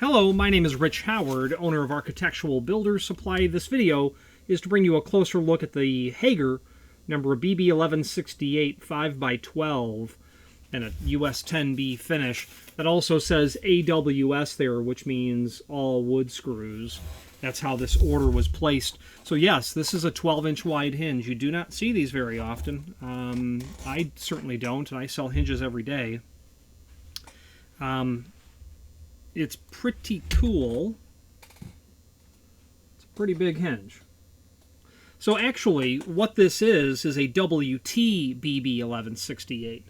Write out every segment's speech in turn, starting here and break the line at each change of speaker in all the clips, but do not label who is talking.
Hello, my name is Rich Howard, owner of Architectural Builders Supply. This video is to bring you a closer look at the Hager number BB1168 5x12 and a US10B finish that also says AWS there, which means all wood screws. That's how this order was placed. So yes, this is a 12-inch wide hinge. You do not see these very often. I certainly don't, and I sell hinges every day. It's pretty cool. It's a pretty big hinge. So actually, what this is a WTBB1168.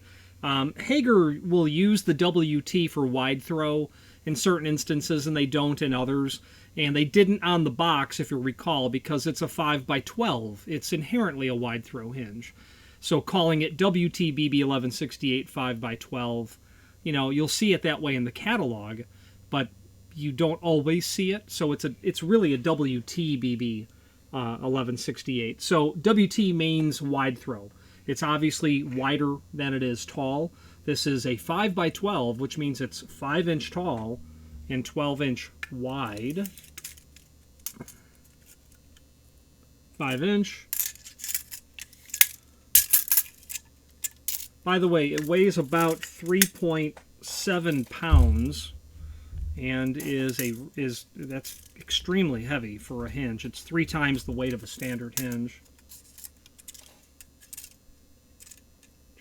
Hager will use the WT for wide throw in certain instances, and they don't in others. And they didn't on the box, if you recall, because it's a 5x12. It's inherently a wide throw hinge. So calling it WTBB1168 5x12, you know, you'll see it that way in the catalog, but you don't always see it. So it's really a WTBB 1168. So WT means wide throw. It's obviously wider than it is tall. This is a 5x12, which means it's 5-inch tall and 12-inch wide. 5-inch. By the way, it weighs about 3.7 pounds and that's extremely heavy for a hinge. It's 3 times the weight of a standard hinge.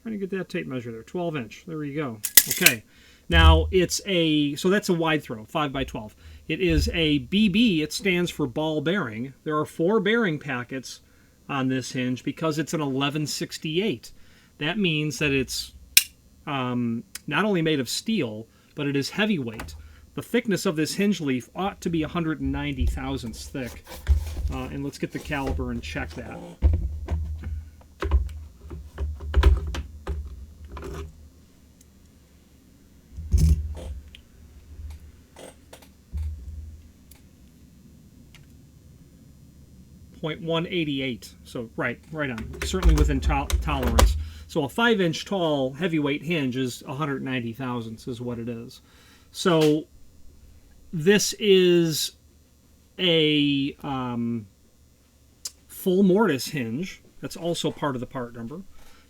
Trying to get that tape measure there. 12-inch. There you go. Okay. Now so that's a wide throw, 5x12. It is a BB. It stands for ball bearing. There are 4 bearing packets on this hinge because it's an 1168. That means that it's not only made of steel, but it is heavyweight. The thickness of this hinge leaf ought to be 190 thousandths thick. And let's get the caliper and check that. .188, so right on, certainly within tolerance. So a 5-inch tall heavyweight hinge is 190 thousandths is what it is. So this is a full mortise hinge. That's also part of the part number.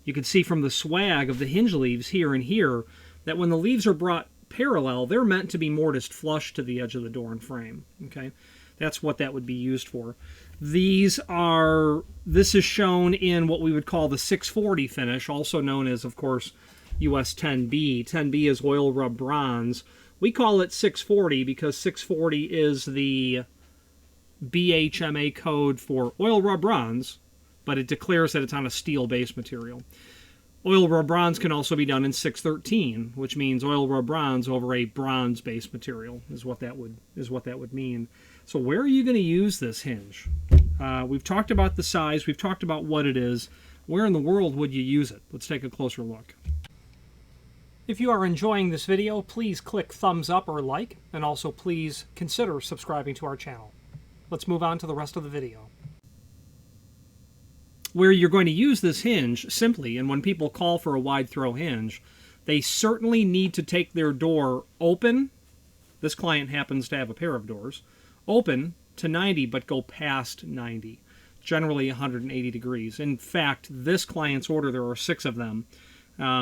You can see from the swag of the hinge leaves here and here that when the leaves are brought parallel, they're meant to be mortised flush to the edge of the door and frame. Okay, that's what that would be used for. This is shown in what we would call the 640 finish, also known as, of course, US10B. 10B is oil rub bronze. We call it 640 because 640 is the BHMA code for oil rub bronze, but it declares that it's on a steel base material. Oil rub bronze can also be done in 613, which means oil rub bronze over a bronze base material is what that would mean. So where are you going to use this hinge? We've talked about the size. We've talked about what it is. Where in the world would you use it? Let's take a closer look. If you are enjoying this video, please click thumbs up or like, and also please consider subscribing to our channel. Let's move on to the rest of the video. Where you're going to use this hinge, simply, and when people call for a wide throw hinge, they certainly need to take their door open. This client happens to have a pair of doors. Open to 90, but go past 90. Generally 180 degrees. In fact, this client's order, there are 6 of them.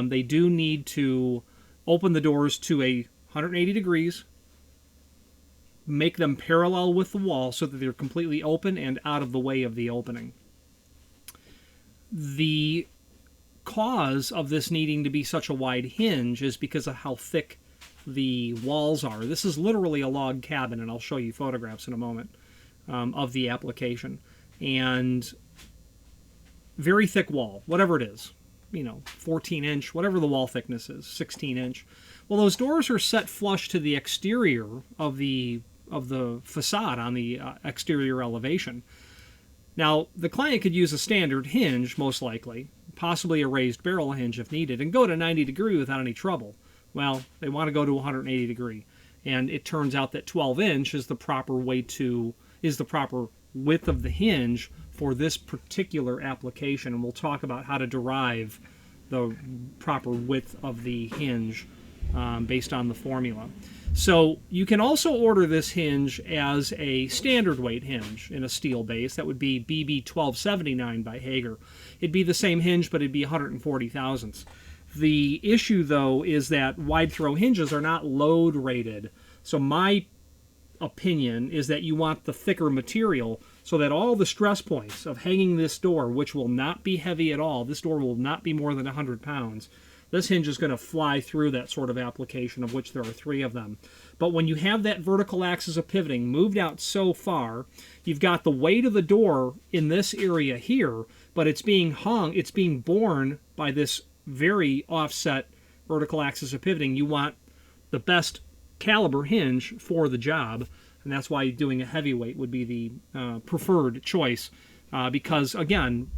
They do need to open the doors to 180 degrees, make them parallel with the wall so that they're completely open and out of the way of the opening. The cause of this needing to be such a wide hinge is because of how thick the walls are. This is literally a log cabin, and I'll show you photographs in a moment of the application. And very thick wall, whatever it is, 14-inch, whatever the wall thickness is, 16-inch. Well, those doors are set flush to the exterior of the facade on the exterior elevation. Now, the client could use a standard hinge, most likely, possibly a raised barrel hinge if needed, and go to 90 degree without any trouble. Well, they want to go to 180 degree, and it turns out that 12-inch is the proper width of the hinge for this particular application, and we'll talk about how to derive the proper width of the hinge based on the formula. So you can also order this hinge as a standard weight hinge in a steel base. That would be BB1279 by Hager. It'd be the same hinge, but it'd be 140 thousandths. The issue, though, is that wide throw hinges are not load rated. So my opinion is that you want the thicker material so that all the stress points of hanging this door, which will not be heavy at all, this door will not be more than 100 pounds, this hinge is going to fly through that sort of application, of which there are 3 of them. But when you have that vertical axis of pivoting moved out so far, you've got the weight of the door in this area here, but it's being hung, it's being borne by this very offset vertical axis of pivoting. You want the best caliber hinge for the job, and that's why doing a heavyweight would be the preferred choice, because, again,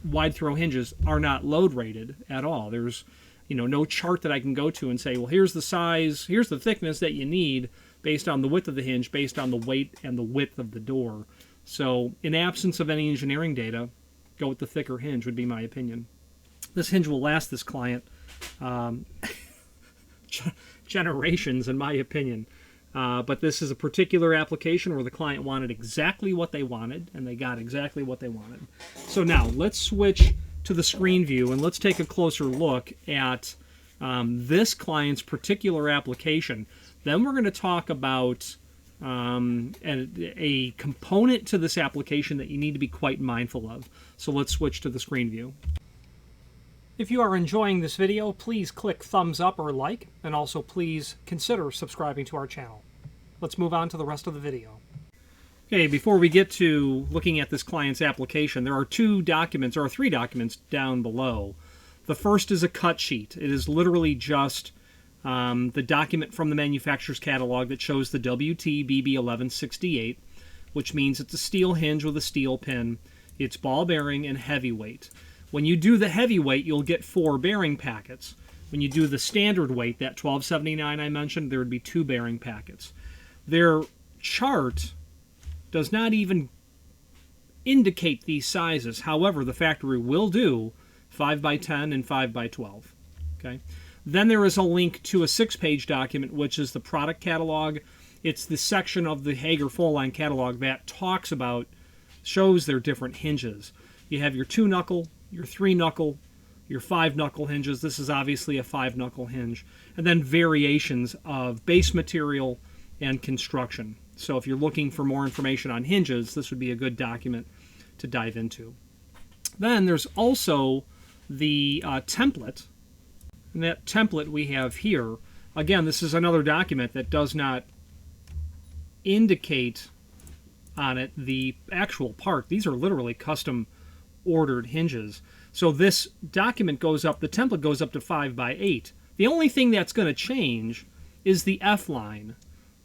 wide throw hinges are not load rated at all. There's no chart that I can go to and say, well, here's the size, here's the thickness that you need based on the width of the hinge, based on the weight and the width of the door. So in absence of any engineering data, go with the thicker hinge would be my opinion. This hinge will last this client generations, in my opinion. But this is a particular application where the client wanted exactly what they wanted, and they got exactly what they wanted. So now let's switch to the screen view, and let's take a closer look at this client's particular application. Then we're going to talk about a component to this application that you need to be quite mindful of. So let's switch to the screen view. If you are enjoying this video, please click thumbs up or like, and also please consider subscribing to our channel. Let's move on to the rest of the video. Okay, before we get to looking at this client's application, there are 3 documents down below. The first is a cut sheet. It is literally just the document from the manufacturer's catalog that shows the WTBB1168, which means it's a steel hinge with a steel pin. It's ball bearing and heavyweight. When you do the heavyweight, you'll get 4 bearing packets. When you do the standard weight, that 1279 I mentioned, there would be 2 bearing packets. Their chart does not even indicate these sizes. However, the factory will do 5x10 and 5x12. Okay. Then there is a link to a 6-page document, which is the product catalog. It's the section of the Hager full-line catalog that shows their different hinges. You have your 2-knuckle, your 3-knuckle, your 5-knuckle hinges. This is obviously a 5-knuckle hinge. And then variations of base material and construction. So if you're looking for more information on hinges, this would be a good document to dive into. Then there's also the template. And that template we have here, again, this is another document that does not indicate on it the actual part. These are literally custom ordered hinges. So this document goes up, the template goes up to 5x8. The only thing that's going to change is the F line,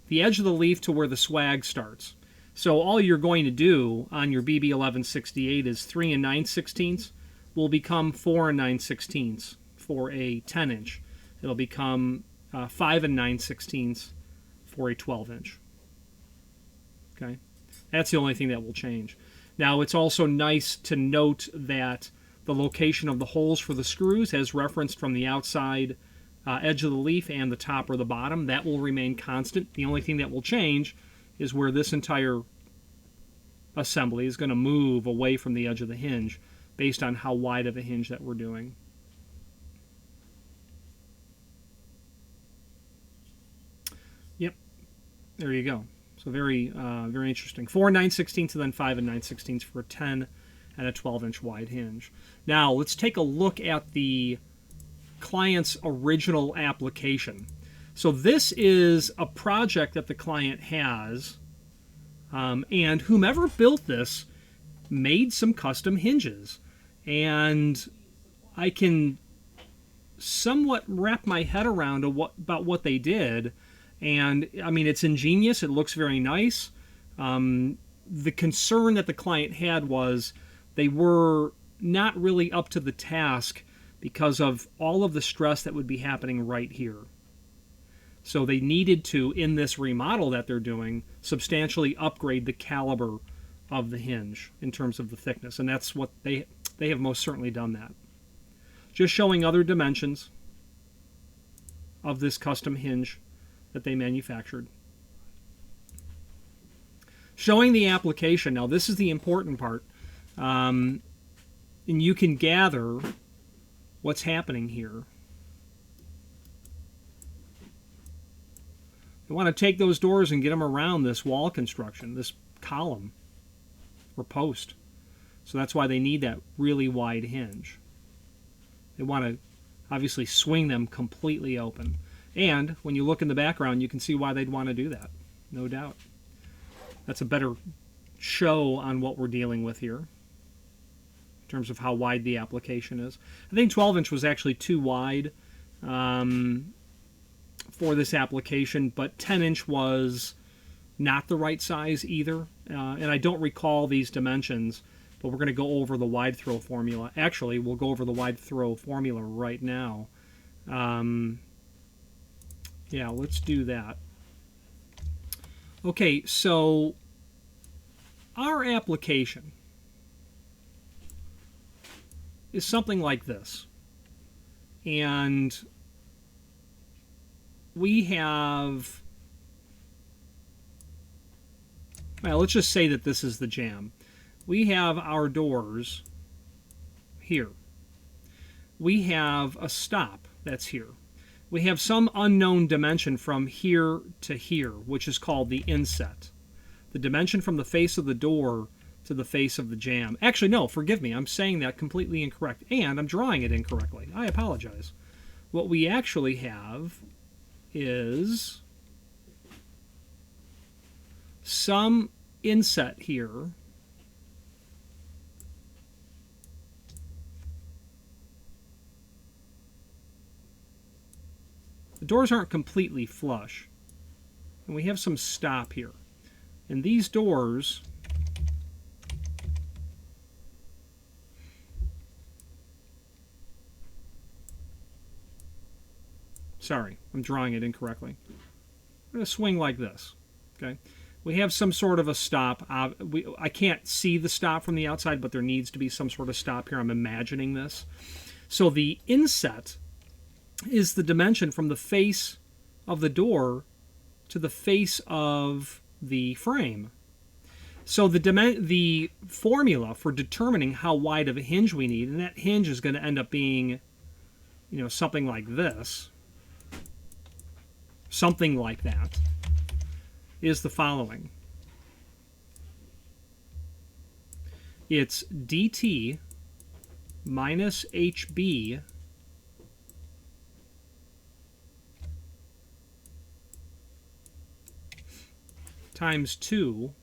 the edge of the leaf to where the swag starts. So all you're going to do on your BB1168 is 3 9/16 will become 4 9/16 for a 10-inch. It'll become 5 9/16 for a 12-inch. Okay, that's the only thing that will change. Now, it's also nice to note that the location of the holes for the screws, as referenced from the outside edge of the leaf and the top or the bottom, that will remain constant. The only thing that will change is where this entire assembly is going to move away from the edge of the hinge based on how wide of a hinge that we're doing. Yep, there you go. So very interesting. 4 9/16 and then 5 9/16 for a 10 and a 12-inch wide hinge. Now let's take a look at the client's original application. So this is a project that the client has, and whomever built this made some custom hinges. And I can somewhat wrap my head around about what they did. And, I mean, it's ingenious. It looks very nice. The concern that the client had was they were not really up to the task because of all of the stress that would be happening right here. So they needed to, in this remodel that they're doing, substantially upgrade the caliber of the hinge in terms of the thickness. And that's what they have most certainly done that. Just showing other dimensions of this custom hinge that they manufactured. Showing the application. Now, this is the important part. And you can gather what's happening here. You want to take those doors and get them around this wall construction, this column or post. So that's why they need that really wide hinge. They want to obviously swing them completely open. And when you look in the background, you can see why they'd want to do that, no doubt. That's a better show on what we're dealing with here in terms of how wide the application is. I think 12-inch was actually too wide for this application, but 10-inch was not the right size either. And I don't recall these dimensions, but we're going to go over the wide throw formula. Actually, we'll go over the wide throw formula right now. Yeah, let's do that. Okay, so our application is something like this. And we have, well, let's just say that this is the jamb. We have our doors here. We have a stop that's here. We have some unknown dimension from here to here, which is called the inset. The dimension from the face of the door to the face of the jamb. Actually, no, forgive me. I'm saying that completely incorrect, and I'm drawing it incorrectly. I apologize. What we actually have is some inset here the doors aren't completely flush, and we have some stop here, and these doors sorry, I'm drawing it incorrectly. I'm going to swing like this. Okay, we have some sort of a stop. I can't see the stop from the outside, but there needs to be some sort of stop here. I'm imagining this. So the inset is the dimension from the face of the door to the face of the frame. So the formula for determining how wide of a hinge we need, and that hinge is going to end up being, you know, something like this. Something like that is the following. It's dt minus hb times 2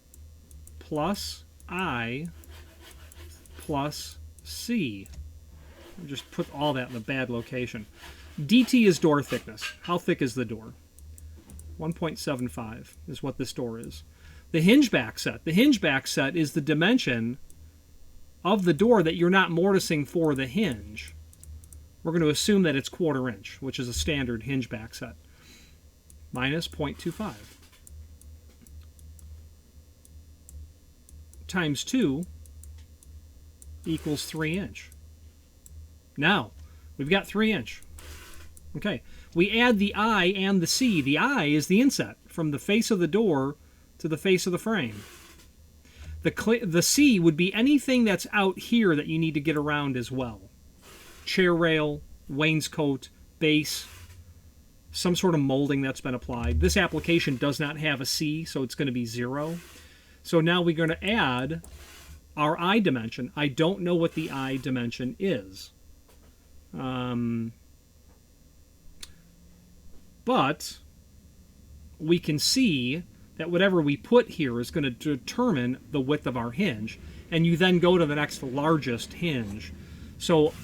plus I plus C. I'll just put all that in the bad location. dt is door thickness. How thick is the door? 1.75 is what this door is. The hinge back set. The hinge back set is the dimension of the door that you're not mortising for the hinge. We're going to assume that it's 1/4 inch, which is a standard hinge back set, minus 0.25. Times 2 equals 3 inch. Now, we've got 3 inch. Okay, we add the I and the C. The I is the inset from the face of the door to the face of the frame. The C would be anything that's out here that you need to get around as well. Chair rail, wainscot, base, some sort of molding that's been applied. This application does not have a C, so it's going to be 0. So now we're going to add our I dimension. I don't know what the I dimension is. But we can see that whatever we put here is going to determine the width of our hinge. And you then go to the next largest hinge. So,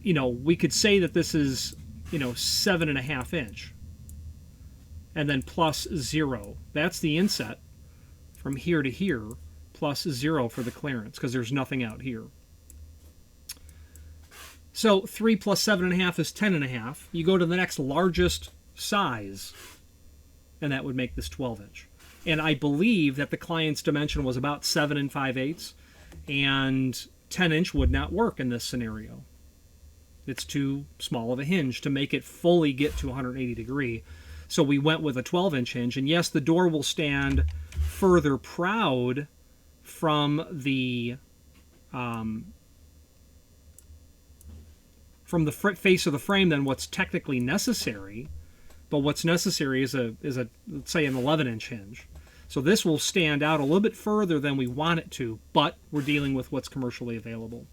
you know, we could say that this is, you know, 7.5 inch. And then plus 0. That's the inset from here to here, plus 0 for the clearance, because there's nothing out here. So 3 plus 7.5 is 10.5. You go to the next largest size, and that would make this 12 inch. And I believe that the client's dimension was about 7 5/8, and 10 inch would not work in this scenario. It's too small of a hinge to make it fully get to 180 degree. So we went with a 12-inch hinge, and yes, the door will stand further proud from the face of the frame than what's technically necessary. But what's necessary is a let's say an 11-inch hinge. So this will stand out a little bit further than we want it to, but we're dealing with what's commercially available.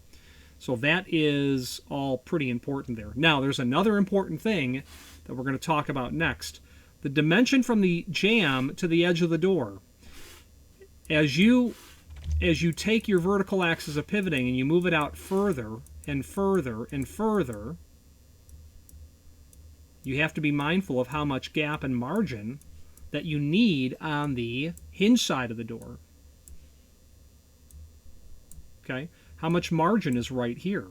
So that is all pretty important there. Now, there's another important thing that we're going to talk about next. The dimension from the jamb to the edge of the door. As you take your vertical axis of pivoting and you move it out further and further and further, you have to be mindful of how much gap and margin that you need on the hinge side of the door. Okay? How much margin is right here?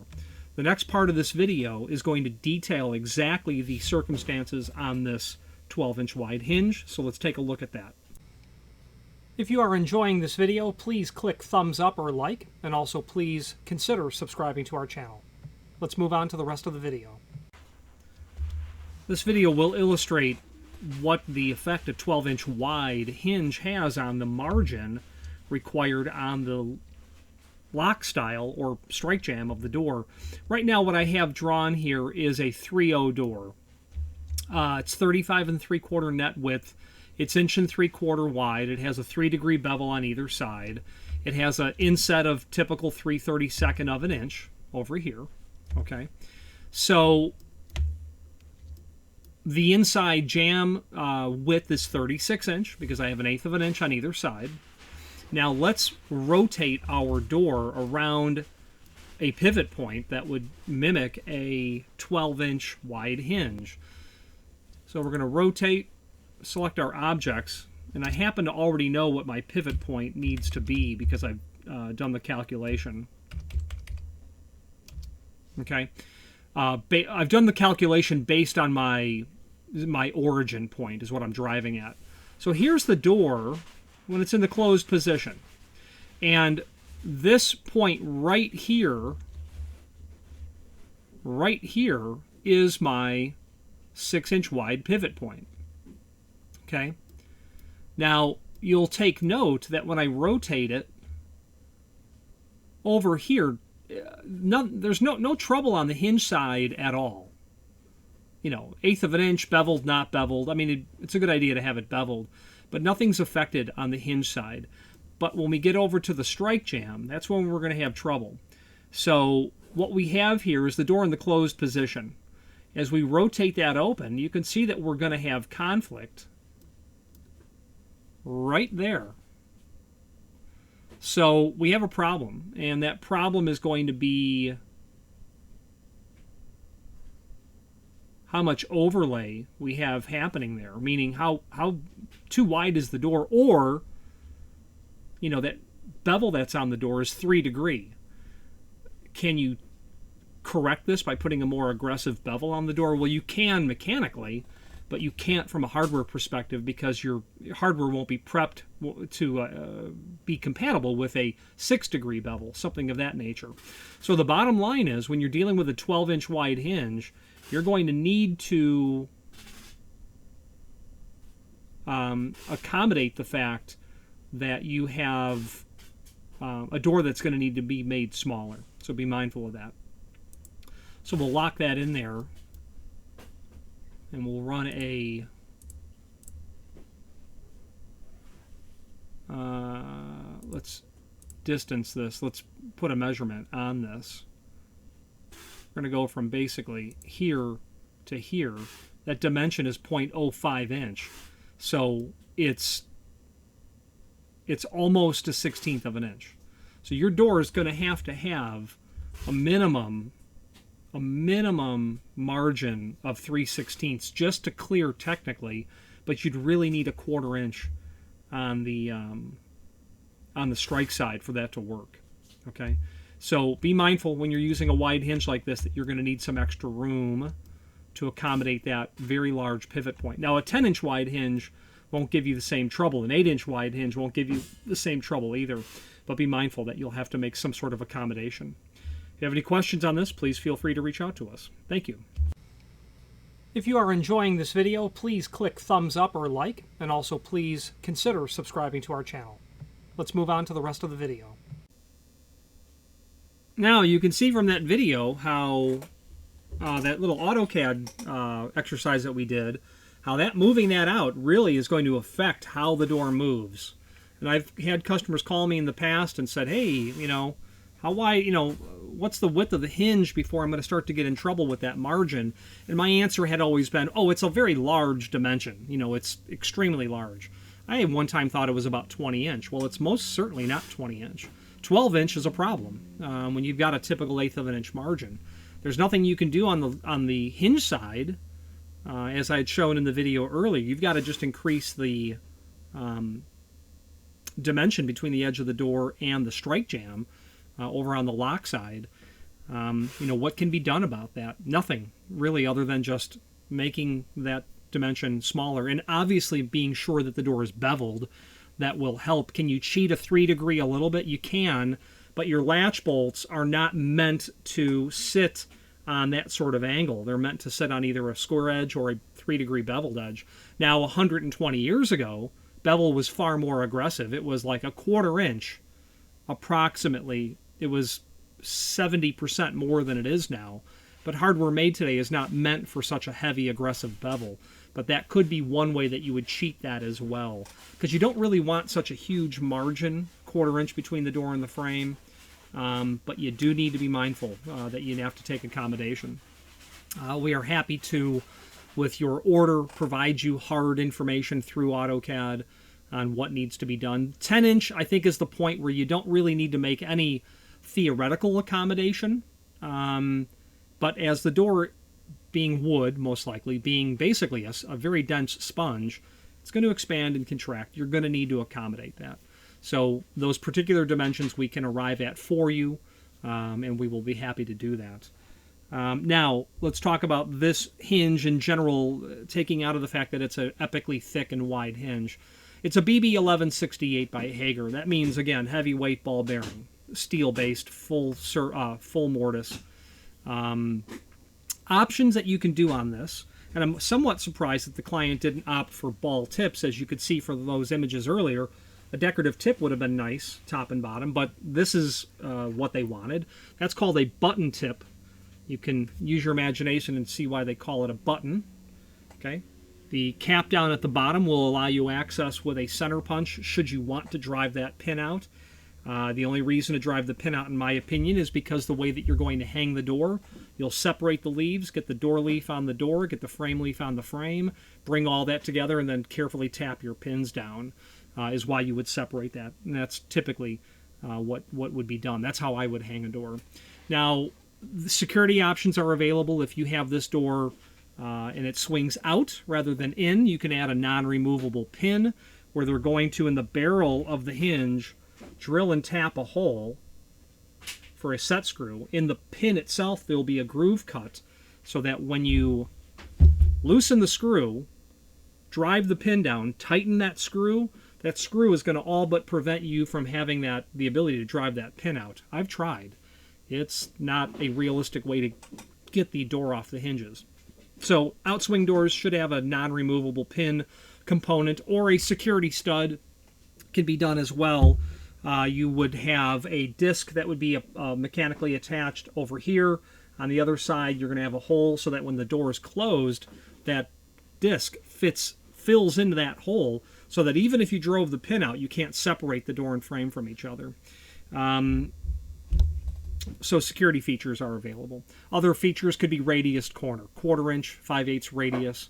The next part of this video is going to detail exactly the circumstances on this 12-inch wide hinge, so let's take a look at that. If you are enjoying this video, please click thumbs up or like, and also please consider subscribing to our channel. Let's move on to the rest of the video. This video will illustrate what the effect a 12-inch wide hinge has on the margin required on the lock style or strike jamb of the door. Right now what I have drawn here is a 3.0 door. It's 35 3/4 net width. It's 1 3/4 wide. It has a 3-degree bevel on either side. It has an inset of typical 3/32 of an inch over here. Okay, so the inside jamb width is 36 inch because I have 1/8 of an inch on either side. Now let's rotate our door around a pivot point that would mimic a 12-inch wide hinge. So we're going to rotate, select our objects, and I happen to already know what my pivot point needs to be because I've done the calculation. Okay, I've done the calculation based on my origin point is what I'm driving at. So here's the door when it's in the closed position, and this point right here is my 6-inch wide pivot point. Okay, now you'll take note that when I rotate it over here, there's no trouble on the hinge side at all. You know, 1/8 of an inch, beveled, not beveled. I mean, it's a good idea to have it beveled, but nothing's affected on the hinge side. But when we get over to the strike jamb, that's when we're going to have trouble. So what we have here is the door in the closed position. As we rotate that open, you can see that we're going to have conflict right there. So we have a problem, and that problem is going to be how much overlay we have happening there, meaning how too wide is the door, or, you know, that bevel that's on the door is 3 degree. Can you correct this by putting a more aggressive bevel on the door? Well, you can mechanically, but you can't from a hardware perspective because your hardware won't be prepped to be compatible with a 6-degree bevel, something of that nature. So the bottom line is, when you're dealing with a 12-inch wide hinge, you're going to need to accommodate the fact that you have a door that's going to need to be made smaller. So be mindful of that. So we'll lock that in there, and we'll run a let's distance this. Let's put a measurement on this. We're going to go from basically here to here. That dimension is 0.05 inch. So it's almost a 1/16 of an inch. So your door is going to have a minimum margin of 3/16 just to clear technically, but you'd really need a 1/4 inch on the strike side for that to work. Okay, so be mindful when you're using a wide hinge like this that you're going to need some extra room to accommodate that very large pivot point. Now, a 10-inch wide hinge won't give you the same trouble. An 8-inch wide hinge won't give you the same trouble either, but be mindful that you'll have to make some sort of accommodation. If you have any questions on this, please feel free to reach out to us. Thank you. If you are enjoying this video, please click thumbs up or like, and also please consider subscribing to our channel. Let's move on to the rest of the video. Now you can see from that video how that little AutoCAD exercise that we did, how that moving that out really is going to affect how the door moves. And I've had customers call me in the past and said, hey, you know, how wide, you know, what's the width of the hinge before I'm going to start to get in trouble with that margin? And my answer had always been, oh, it's a very large dimension. You know, it's extremely large. I at one time thought it was about 20 inch. Well, it's most certainly not 20 inch. 12 inch is a problem when you've got a typical 1/8 of an inch margin. There's nothing you can do on the hinge side, as I had shown in the video earlier. You've got to just increase the dimension between the edge of the door and the strike jamb over on the lock side. You know, what can be done about that? Nothing really, other than just making that dimension smaller, and obviously being sure that the door is beveled. That will help. Can you cheat a 3 degree a little bit? You can, but your latch bolts are not meant to sit on that sort of angle. They're meant to sit on either a square edge or a 3 degree beveled edge. Now, 120 years ago, bevel was far more aggressive. It was like 1/4 inch approximately. It was 70% more than it is now. But hardware made today is not meant for such a heavy, aggressive bevel. But that could be one way that you would cheat that as well. Because you don't really want such a huge margin, 1/4 inch between the door and the frame. But you do need to be mindful that you have to take accommodation. We are happy to, with your order, provide you hard information through AutoCAD on what needs to be done. 10 inch, I think, is the point where you don't really need to make any theoretical accommodation. But as the door, being wood, most likely, being basically a very dense sponge, it's going to expand and contract. You're going to need to accommodate that. So those particular dimensions we can arrive at for you, and we will be happy to do that. Now, let's talk about this hinge in general, taking out of the fact that it's an epically thick and wide hinge. It's a BB1168 by Hager. That means, again, heavyweight ball bearing, steel-based, full mortise. Options that you can do on this, and I'm somewhat surprised that the client didn't opt for ball tips. As you could see from those images earlier, a decorative tip would have been nice, top and bottom, but this is what they wanted. That's called a button tip. You can use your imagination and see why they call it a button. Okay. The cap down at the bottom will allow you access with a center punch should you want to drive that pin out. The only reason to drive the pin out, in my opinion, is because the way that you're going to hang the door, you'll separate the leaves, get the door leaf on the door, get the frame leaf on the frame, bring all that together, and then carefully tap your pins down, is why you would separate that. And that's typically what would be done. That's how I would hang a door. Now, the security options are available. If you have this door and it swings out rather than in, you can add a non-removable pin where they're going to, in the barrel of the hinge, drill and tap a hole for a set screw. In the pin itself, there will be a groove cut so that when you loosen the screw, drive the pin down, tighten that screw is going to all but prevent you from having the ability to drive that pin out. I've tried. It's not a realistic way to get the door off the hinges. So outswing doors should have a non-removable pin component, or a security stud can be done as well. You would have a disc that would be mechanically attached over here. On the other side, you're going to have a hole so that when the door is closed, that disc fills into that hole so that even if you drove the pin out, you can't separate the door and frame from each other. So security features are available. Other features could be radius corner, 1/4 inch, 5/8 radius.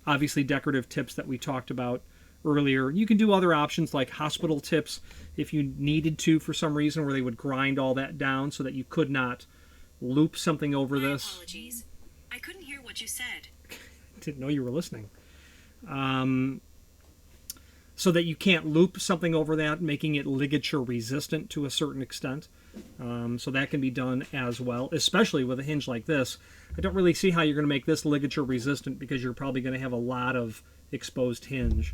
Obviously decorative tips that we talked about earlier. You can do other options like hospital tips if you needed to for some reason, where they would grind all that down so that you could not loop something over this.
Apologies. I couldn't hear what you said.
Didn't know you were listening. So that you can't loop something over that, making it ligature resistant to a certain extent. So that can be done as well, especially with a hinge like this. I don't really see how you're going to make this ligature resistant because you're probably going to have a lot of exposed hinge.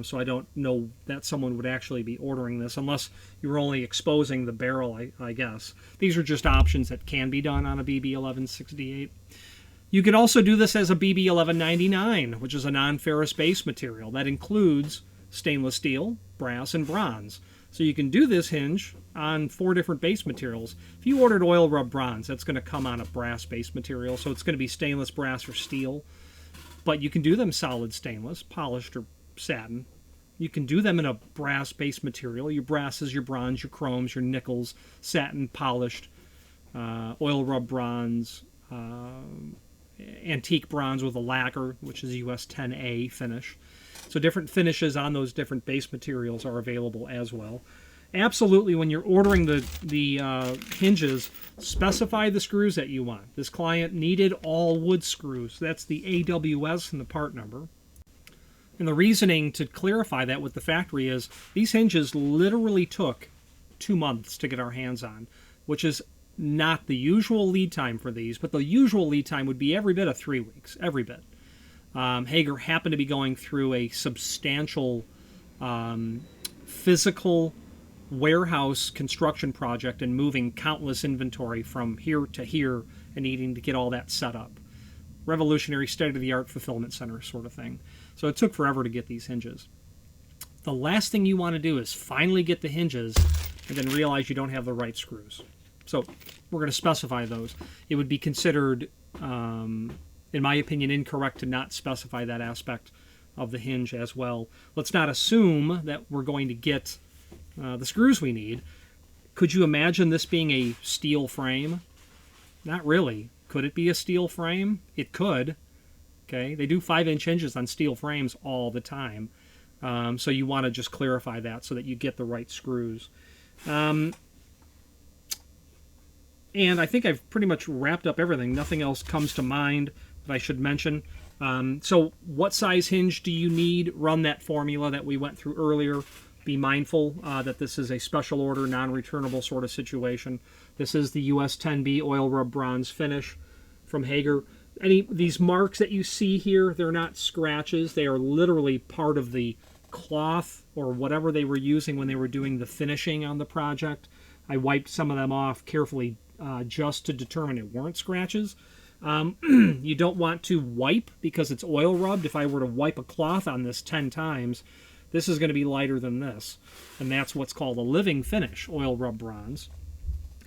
So I don't know that someone would actually be ordering this unless you're only exposing the barrel, I guess. These are just options that can be done on a BB1168. You can also do this as a BB1199, which is a non-ferrous base material. That includes stainless steel, brass, and bronze. So you can do this hinge on 4 different base materials. If you ordered oil rub bronze, that's going to come on a brass base material, so it's going to be stainless, brass, or steel. But you can do them solid stainless, polished, or satin. You can do them in a brass base material. Your brasses, your bronze, your chromes, your nickels, satin, polished, oil rub bronze, antique bronze with a lacquer, which is US10A finish. So different finishes on those different base materials are available as well. Absolutely, when you're ordering the hinges, specify the screws that you want. This client needed all wood screws. That's the AWS in the part number. And the reasoning to clarify that with the factory is these hinges literally took 2 months to get our hands on, which is not the usual lead time for these, but the usual lead time would be every bit of 3 weeks, every bit. Hager happened to be going through a substantial physical warehouse construction project and moving countless inventory from here to here and needing to get all that set up. Revolutionary, state-of-the-art fulfillment center sort of thing. So it took forever to get these hinges. The last thing you want to do is finally get the hinges and then realize you don't have the right screws. So we're going to specify those. It would be considered, in my opinion, incorrect to not specify that aspect of the hinge as well. Let's not assume that we're going to get the screws we need. Could you imagine this being a steel frame? Not really. Could it be a steel frame? It could. Okay, they do 5-inch hinges on steel frames all the time. So you want to just clarify that so that you get the right screws. And I think I've pretty much wrapped up everything. Nothing else comes to mind that I should mention. So what size hinge do you need? Run that formula that we went through earlier. Be mindful that this is a special order, non-returnable sort of situation. This is the US10B oil rub bronze finish from Hager. These marks that you see here, they're not scratches. They are literally part of the cloth or whatever they were using when they were doing the finishing on the project. I wiped some of them off carefully just to determine it weren't scratches. You don't want to wipe because it's oil rubbed. If I were to wipe a cloth on this 10 times, this is going to be lighter than this. And that's what's called a living finish, oil rub bronze.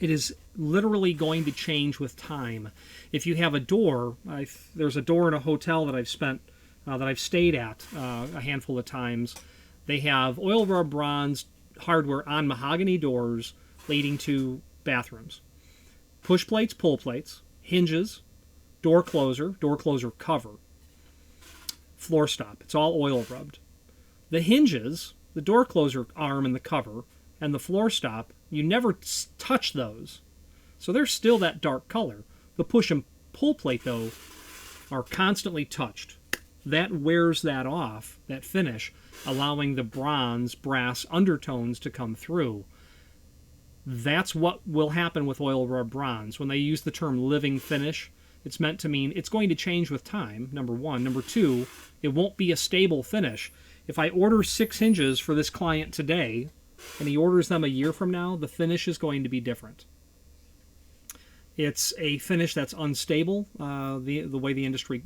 It is literally going to change with time. If you have a door, there's a door in a hotel that I've stayed at a handful of times. They have oil rub bronze hardware on mahogany doors leading to bathrooms. Push plates, pull plates, hinges, door closer cover, floor stop. It's all oil rubbed. The hinges, the door closer arm and the cover, and the floor stop, you never touch those. So they're still that dark color. The push and pull plate, though, are constantly touched. That wears that off, that finish, allowing the bronze, brass undertones to come through. That's what will happen with oil rub bronze. When they use the term living finish, it's meant to mean it's going to change with time, number one. Number two, it won't be a stable finish. If I order 6 hinges for this client today, and he orders them a year from now, the finish is going to be different. It's a finish that's unstable, the way the industry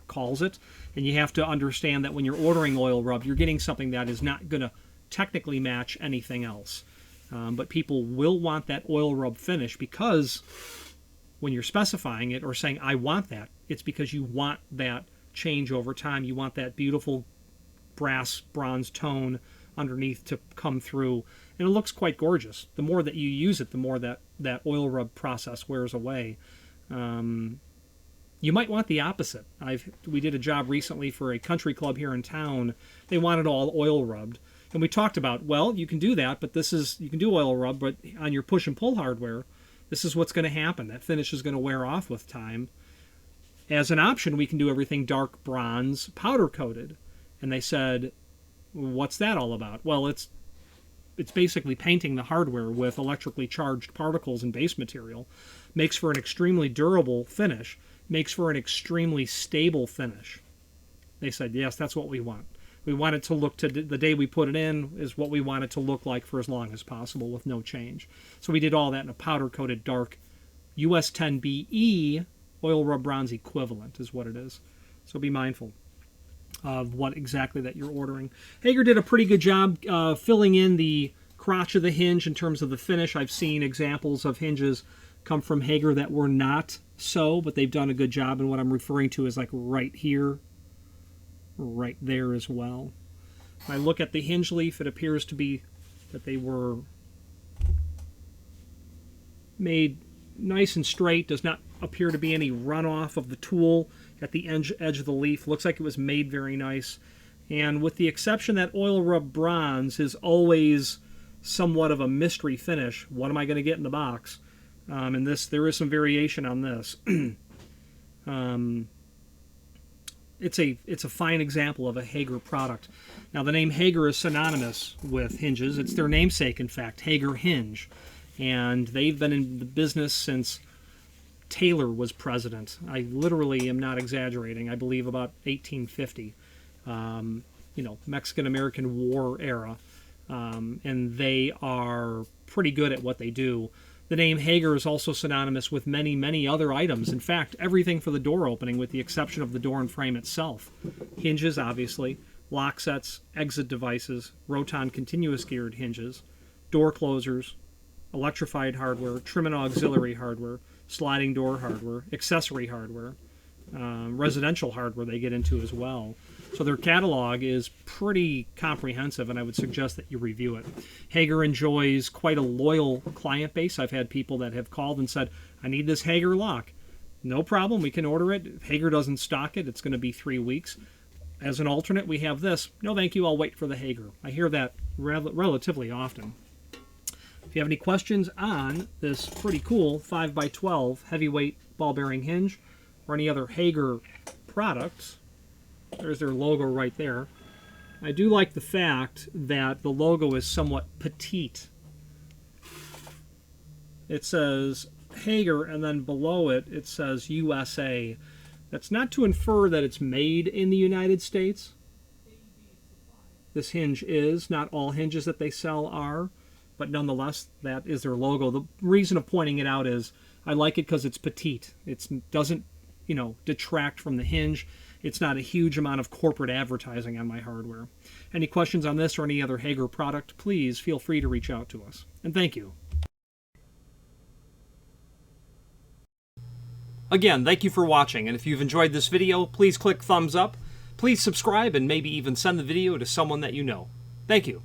calls it, and you have to understand that when you're ordering oil rub, you're getting something that is not going to technically match anything else. But people will want that oil rub finish because when you're specifying it or saying, I want that, it's because you want that change over time. You want that beautiful brass, bronze tone underneath to come through, and it looks quite gorgeous. The more that you use it, the more that oil rub process wears away. You might want the opposite. We did a job recently for a country club here in town. They wanted all oil rubbed, and we talked about, well, you can do that, but you can do oil rub, but on your push and pull hardware, this is what's going to happen. That finish is going to wear off with time. As an option, we can do everything dark bronze, powder coated. And they said, what's that all about? Well, it's basically painting the hardware with electrically charged particles and base material. Makes for an extremely durable finish. Makes for an extremely stable finish. They said, yes, that's what we want. We want it to look to the day we put it in is what we want it to look like for as long as possible with no change. So we did all that in a powder-coated dark US10BE Oil rub bronze equivalent is what it is. So be mindful of what exactly that you're ordering. Hager did a pretty good job filling in the crotch of the hinge in terms of the finish. I've seen examples of hinges come from Hager that were not so, but they've done a good job. And what I'm referring to is like right here, right there as well. When I look at the hinge leaf, it appears to be that they were made nice and straight. Does not appear to be any runoff of the tool at the edge of the leaf. Looks like it was made very nice. And with the exception that oil rub bronze is always somewhat of a mystery finish. What am I going to get in the box? And this, there is some variation on this. It's a fine example of a Hager product. Now, the name Hager is synonymous with hinges. It's their namesake, in fact, Hager Hinge. And they've been in the business since Taylor was president. I literally am not exaggerating. I believe about 1850. Mexican-American War era. And they are pretty good at what they do. The name Hager is also synonymous with many, many other items. In fact, everything for the door opening with the exception of the door and frame itself. Hinges, obviously, lock sets, exit devices, Roton continuous geared hinges, door closers, electrified hardware, trim and auxiliary hardware, sliding door hardware, accessory hardware, residential hardware they get into as well. So their catalog is pretty comprehensive, and I would suggest that you review it. Hager enjoys quite a loyal client base. I've had people that have called and said, I need this Hager lock. No problem, we can order it. If Hager doesn't stock it, it's going to be 3 weeks. As an alternate, we have this. No, thank you, I'll wait for the Hager. I hear that relatively often. If you have any questions on this pretty cool 5x12 heavyweight ball bearing hinge or any other Hager products, there's their logo right there. I do like the fact that the logo is somewhat petite. It says Hager, and then below it, it says USA. That's not to infer that it's made in the United States. This hinge is. Not all hinges that they sell are. But nonetheless, that is their logo. The reason of pointing it out is I like it because it's petite. It doesn't, detract from the hinge. It's not a huge amount of corporate advertising on my hardware. Any questions on this or any other Hager product, please feel free to reach out to us. And thank you. Again, thank you for watching, and if you've enjoyed this video, please click thumbs up, please subscribe, and maybe even send the video to someone that you know. Thank you.